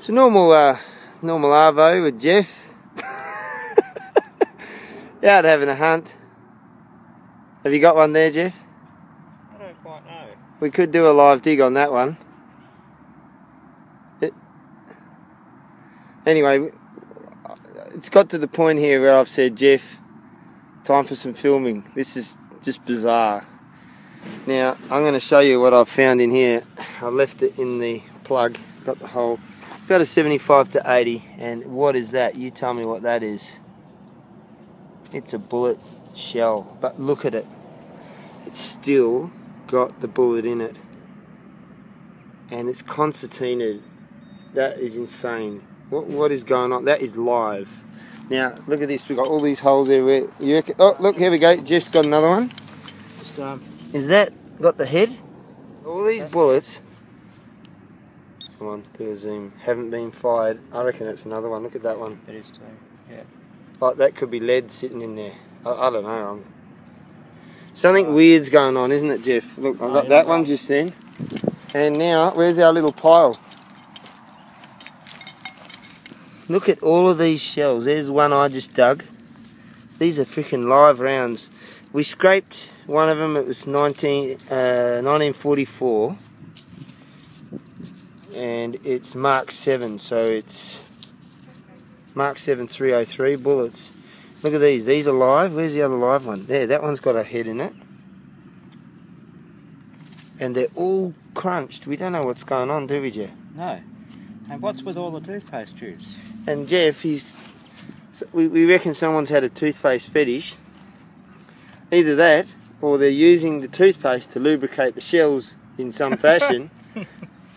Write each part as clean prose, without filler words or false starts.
It's a normal normal arvo with Jeff. Out having a hunt. Have you got one there, Jeff? I don't quite know. We could do a live dig on that one. Anyway, it's got to the point here where I've said, Jeff, time for some filming. This is just bizarre. Now, I'm going to show you what I've found in here. I left it in the plug, got the hole. Got a 75 to 80, and what is that? You tell me what that is. It's a bullet shell, but look at it. It's still got the bullet in it. And it's concertinaed. That is insane. What is going on? That is live. Now, look at this. We've got all these holes everywhere. Oh, look, here we go. Jeff's got another one. Just, is that got the head? All these bullets, come on, do a zoom, haven't been fired. I reckon it's another one. Look at that one. It is too, yeah. Like that could be lead sitting in there. I don't know. Something weird's going on, isn't it, Jeff? Look, I've got that one just then. And now, where's our little pile? Look at all of these shells. There's one I just dug. These are freaking live rounds. We scraped one of them. It was 1944. And it's Mark 7, so it's Mark 7 303 bullets. Look at these. These are live. Where's the other live one? There, that one's got a head in it. And they're all crunched. We don't know what's going on, do we, Jeff? No. And what's with all the toothpaste tubes? And Jeff, we reckon someone's had a toothpaste fetish. Either that, or they're using the toothpaste to lubricate the shells in some fashion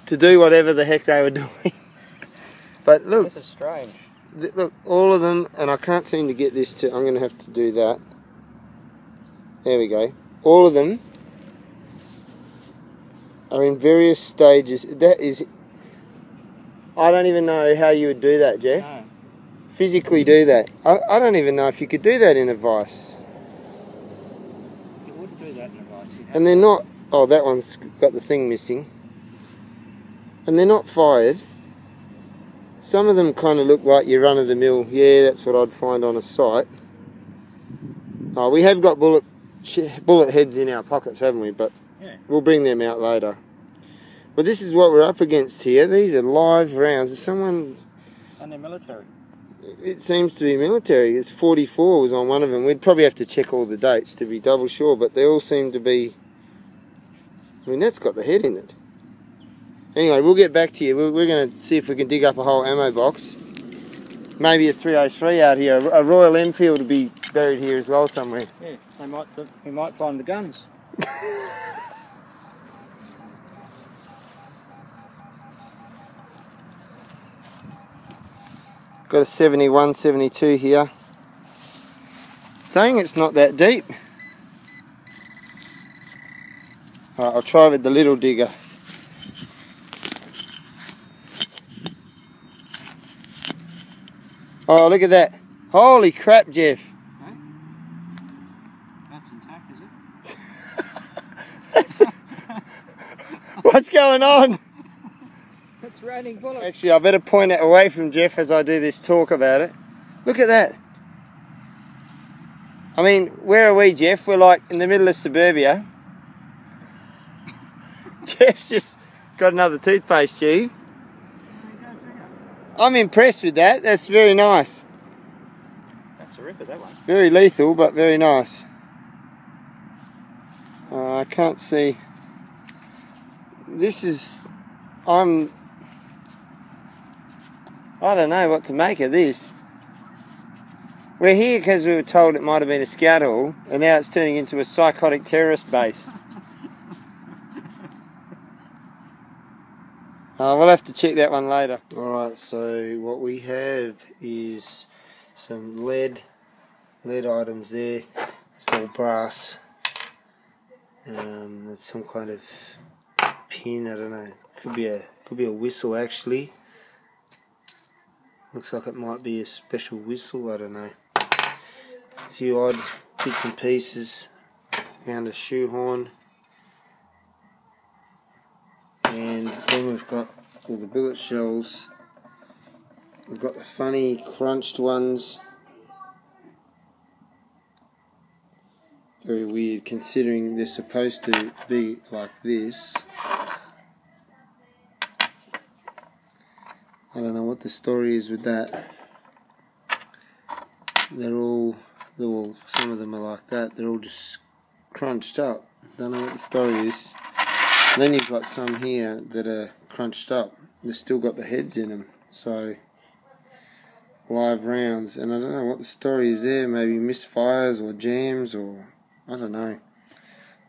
to do whatever the heck they were doing. But look, this is strange. Look, all of them, and I can't seem to get this to, I'm going to have to do that. There we go. All of them are in various stages. That is, I don't even know how you would do that, Jeff. No. Physically do that. I don't even know if you could do that in a vice. You wouldn't do that in a vice. And they're not, oh, that one's got the thing missing. And they're not fired. Some of them kind of look like your run-of-the-mill. Yeah, that's what I'd find on a site. Oh, we have got bullet heads in our pockets, haven't we? But yeah, we'll bring them out later. But this is what we're up against here. These are live rounds. Someone's... And they're military. It seems to be military. It's 44 was on one of them. We'd probably have to check all the dates to be double sure, but they all seem to be... I mean, that's got the head in it. Anyway, we'll get back to you. We're going to see if we can dig up a whole ammo box. Maybe a 303 out here. A Royal Enfield will be buried here as well somewhere. Yeah, we might find the guns. Got a 71, 72 here. Saying it's not that deep. Alright, I'll try with the little digger. Oh, look at that. Holy crap, Jeff. Hey? That's intact, is it? What's going on? It's raining bullets. Actually, I better point it away from Jeff as I do this talk about it. Look at that. I mean, where are we, Jeff? We're like in the middle of suburbia. Jeff's just got another toothpaste tube. I'm impressed with that. That's very nice. That's a ripper, that one. Very lethal, but very nice. I can't see. This is... I don't know what to make of this. We're here because we were told it might have been a scout hall, and now it's turning into a psychotic terrorist base. We'll have to check that one later. Alright, so what we have is some lead items there. It's all brass. It's some kind of pin, I don't know. Could be a whistle actually. Looks like it might be a special whistle, I don't know. A few odd bits and pieces. Found a shoehorn. And then we've got all the bullet shells We've got the funny crunched ones. Very weird considering they're supposed to be like this. I don't know what the story is with that. Well, some of them are like that. They're all just crunched up. Don't know what the story is. And then you've got some here that are crunched up. They've still got the heads in them. So, live rounds. And I don't know what the story is there. Maybe misfires or jams or I don't know.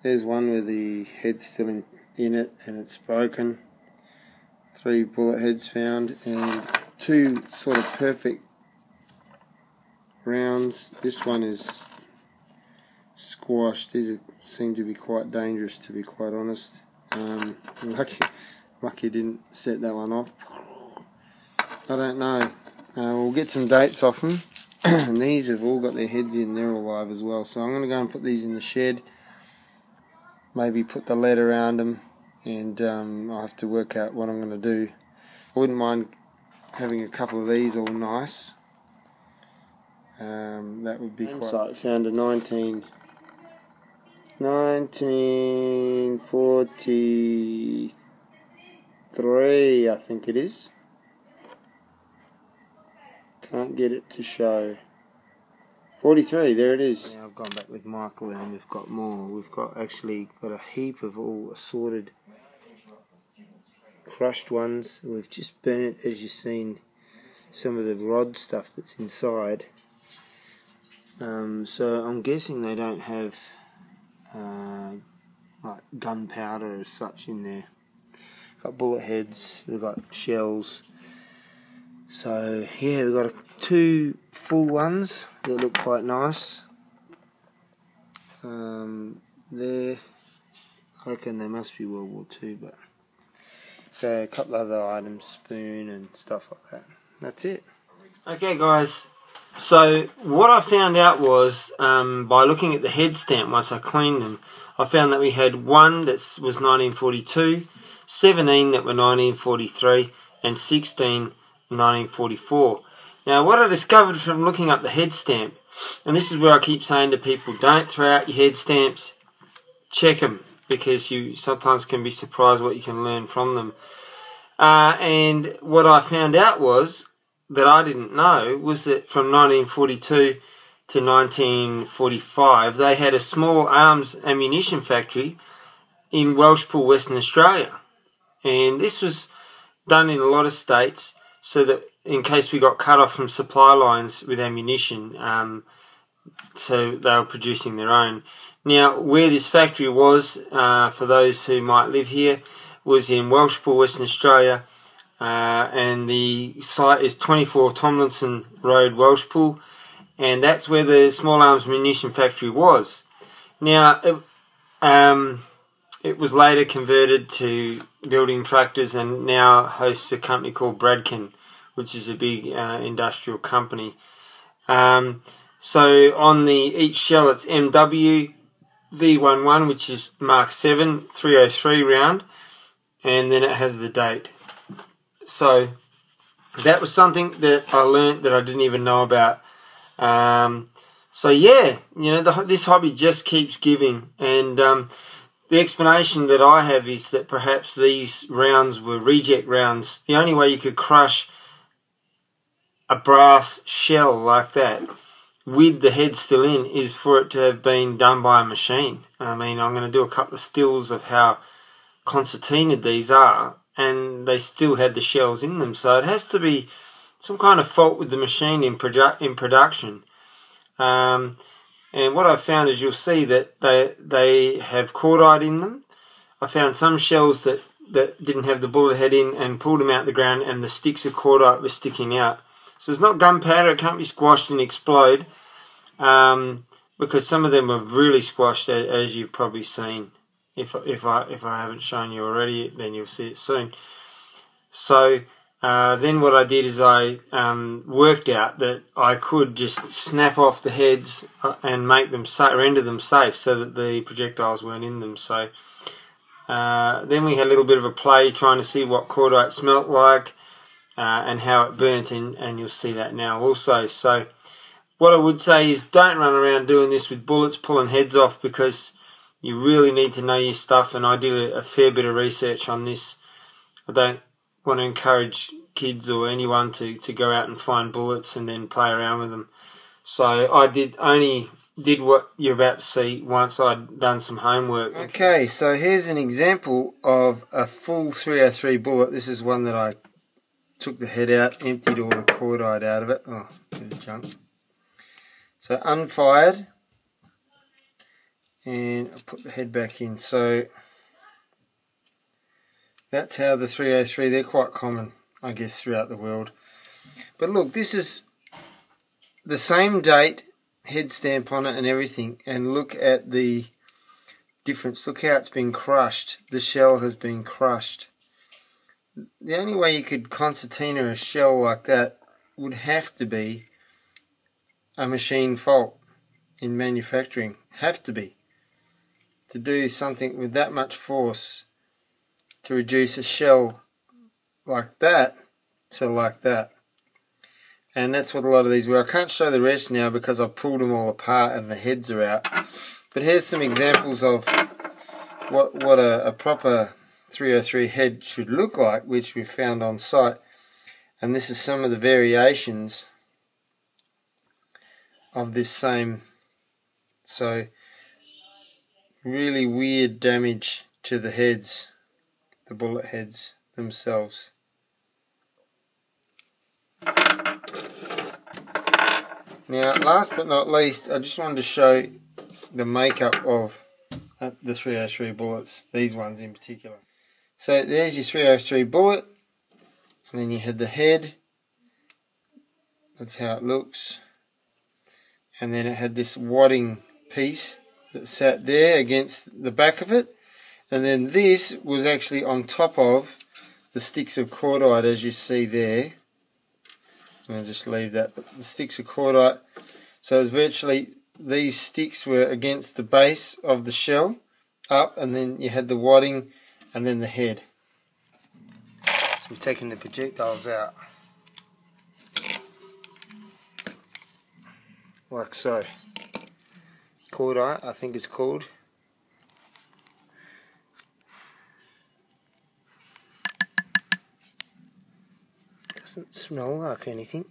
There's one where the head's still in it and it's broken. 3 bullet heads found and 2 sort of perfect rounds. This one is squashed. These seem to be quite dangerous, to be quite honest. Lucky didn't set that one off. I don't know. We'll get some dates off them. And these have all got their heads in, they're all live as well. So I'm going to go and put these in the shed. Maybe put the lead around them. And I'll have to work out what I'm going to do. I wouldn't mind having a couple of these all nice. That would be quite... So I found a 1943, I think it is. Can't get it to show. 43, there it is. Now I've gone back with Michael and we've got more. We've got actually got a heap of all assorted crushed ones. We've just burnt, as you've seen, some of the rod stuff that's inside. So I'm guessing they don't have like gunpowder as such in there. Got bullet heads, we've got shells. So yeah, we've got 2 full ones that look quite nice. There, I reckon they must be World War II, but so a couple other items, spoon and stuff like that. That's it. Okay guys, so what I found out was by looking at the head stamp once I cleaned them, I found that we had 1 that was 1942, 17 that were 1943, and 16 1944. Now what I discovered from looking up the head stamp, and this is where I keep saying to people, don't throw out your head stamps, check them, because you sometimes can be surprised what you can learn from them. And what I found out was, that I didn't know, was that from 1942 to 1945 they had a small arms ammunition factory in Welshpool, Western Australia. And this was done in a lot of states, so that in case we got cut off from supply lines with ammunition, so they were producing their own. Now, where this factory was, for those who might live here, was in Welshpool, Western Australia, and the site is 24 Tomlinson Road, Welshpool, and that's where the small arms munition factory was. Now, it was later converted to building tractors and now hosts a company called Bradken, which is a big industrial company. So on each shell it's MW V11, which is Mark 7 303 round, and then it has the date. So that was something that I learnt that I didn't even know about. So yeah, you know, this hobby just keeps giving, and the explanation that I have is that perhaps these rounds were reject rounds. The only way you could crush a brass shell like that with the head still in is for it to have been done by a machine. I mean, I'm going to do a couple of stills of how concertinaed these are, and they still had the shells in them. So it has to be some kind of fault with the machine in production. And what I found is, you'll see that they have cordite in them. I found some shells that didn't have the bullet head in and pulled them out the ground, and the sticks of cordite were sticking out. So it's not gunpowder, it can't be squashed and explode, because some of them are really squashed, as you've probably seen. If I haven't shown you already, then you'll see it soon. So then what I did is I worked out that I could just snap off the heads and make them render them safe, so that the projectiles weren't in them. So then we had a little bit of a play trying to see what cordite smelt like. and how it burnt, and you'll see that now also. So what I would say is don't run around doing this with bullets, pulling heads off, because you really need to know your stuff, and I did a fair bit of research on this. I don't want to encourage kids or anyone to go out and find bullets and then play around with them. So I only did what you're about to see once I'd done some homework. Okay, so here's an example of a full 303 bullet. This is one that I took the head out, emptied all the cordite out of it. Oh, bit of junk. So unfired, and I put the head back in. So that's how the 303, they're quite common, I guess, throughout the world. But look, this is the same date, head stamp on it and everything, and look at the difference. Look how it's been crushed. The shell has been crushed. The only way you could concertina a shell like that would have to be a machine fault in manufacturing. Have to be. To do something with that much force to reduce a shell like that to like that. And that's what a lot of these were. I can't show the rest now because I've pulled them all apart and the heads are out. But here's some examples of what a proper 303 head should look like, which we found on site. And this is some of the variations of this same. So really weird damage to the heads, the bullet heads themselves. Now, last but not least, I just wanted to show the makeup of the 303 bullets, these ones in particular. So there's your 303 bullet, and then you had the head. That's how it looks. And then it had this wadding piece that sat there against the back of it. And then this was actually on top of the sticks of cordite, as you see there. I'll just leave that, but the sticks of cordite. So it's virtually, these sticks were against the base of the shell, up, and then you had the wadding, and then the head. So we've taken the projectiles out, like so. Cordite, I think it's called. Doesn't smell like anything.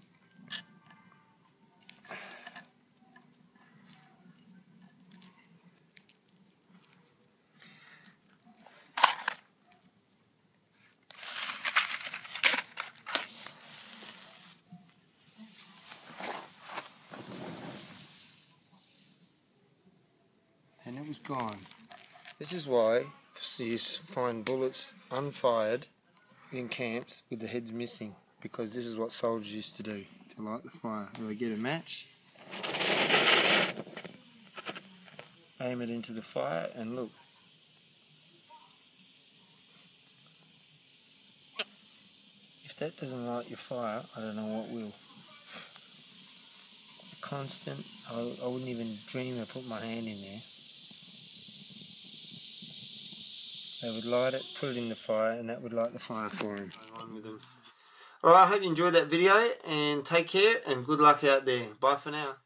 And it was gone. This is why you find bullets unfired in camps with the heads missing, because this is what soldiers used to do to light the fire. They get a match, aim it into the fire, and look. If that doesn't light your fire, I don't know what will. Constant, I wouldn't even dream of putting my hand in there. They would light it, put it in the fire, and that would light the fire for him. Alright, I hope you enjoyed that video, and take care, and good luck out there. Bye for now.